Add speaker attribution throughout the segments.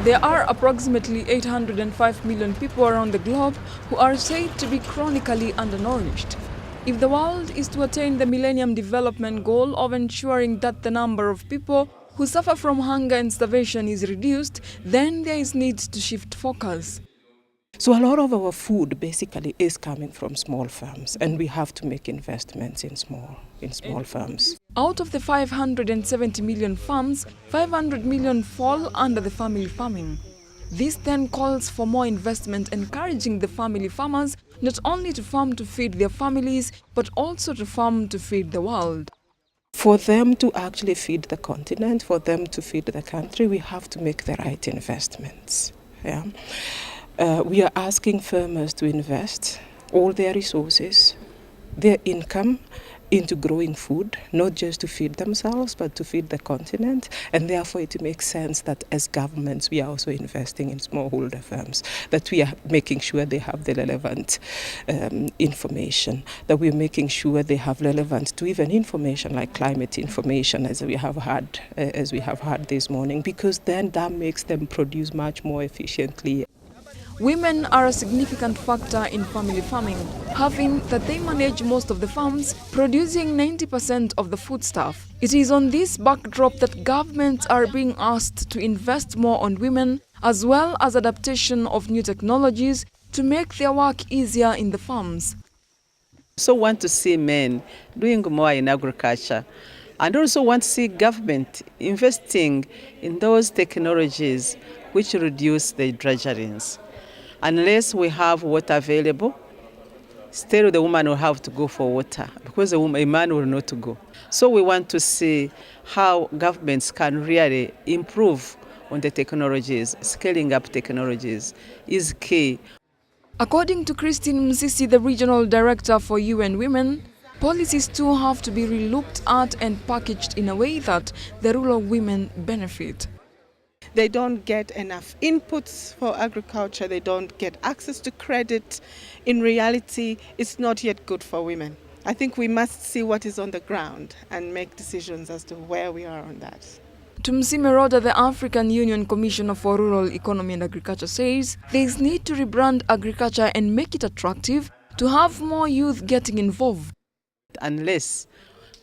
Speaker 1: There are approximately 805 million people around the globe who are said to be chronically undernourished. If the world is to attain the Millennium Development Goal of ensuring that the number of people who suffer from hunger and starvation is reduced, then there is need to shift focus.
Speaker 2: So a lot of our food basically is coming from small farms, and we have to make investments in small farms.
Speaker 1: Out of the 570 million farms, 500 million fall under the family farming. This then calls for more investment, encouraging the family farmers not only to farm to feed their families, but also to farm to feed the world.
Speaker 2: For them to actually feed the continent, for them to feed the country, we have to make the right investments. Yeah? We are asking farmers to invest all their resources, their income, into growing food, not just to feed themselves, but to feed the continent. And therefore it makes sense that as governments, we are also investing in smallholder farms, that we are making sure they have the relevant information, that we're making sure they have relevant to even information like climate information, as we have had this morning, because then that makes them produce much more efficiently.
Speaker 1: Women are a significant factor in family farming, having that they manage most of the farms, producing 90% of the foodstuff. It is on this backdrop that governments are being asked to invest more on women, as well as adaptation of new technologies to make their work easier in the farms.
Speaker 3: So want to see men doing more in agriculture, and also want to see government investing in those technologies which reduce the drudgeries. Unless we have water available, still the woman will have to go for water because a man will not go. So we want to see how governments can really improve on the technologies. Scaling up technologies is key.
Speaker 1: According to Christine Msisi, the Regional Director for UN Women, policies too have to be relooked at and packaged in a way that the rural women benefit.
Speaker 4: They don't get enough inputs for agriculture, they don't get access to credit. In reality, it's not yet good for women. I think we must see what is on the ground and make decisions as to where we are on that.
Speaker 1: Tumsime Roda, the African Union Commissioner for Rural Economy and Agriculture, says there is need to rebrand agriculture and make it attractive to have more youth getting involved.
Speaker 3: Unless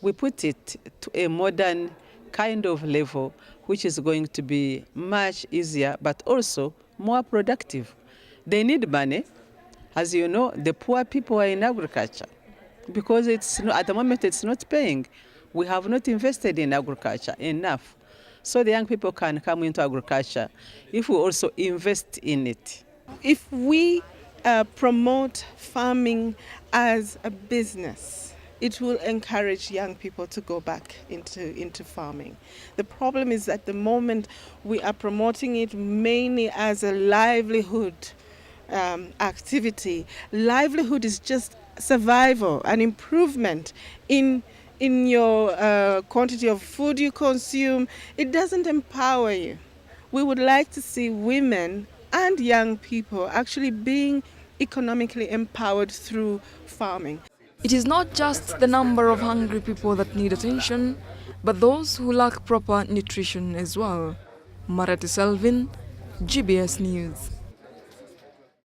Speaker 3: we put it to a modern kind of level, which is going to be much easier, but also more productive. They need money. As you know, the poor people are in agriculture because at the moment it's not paying. We have not invested in agriculture enough. So the young people can come into agriculture if we also invest in it.
Speaker 4: If we promote farming as a business, it will encourage young people to go back into farming. The problem is at the moment we are promoting it mainly as a livelihood activity. Livelihood is just survival, an improvement in your quantity of food you consume. It doesn't empower you. We would like to see women and young people actually being economically empowered through farming.
Speaker 1: It is not just the number of hungry people that need attention, but those who lack proper nutrition as well. Marati Selvin, GBS News.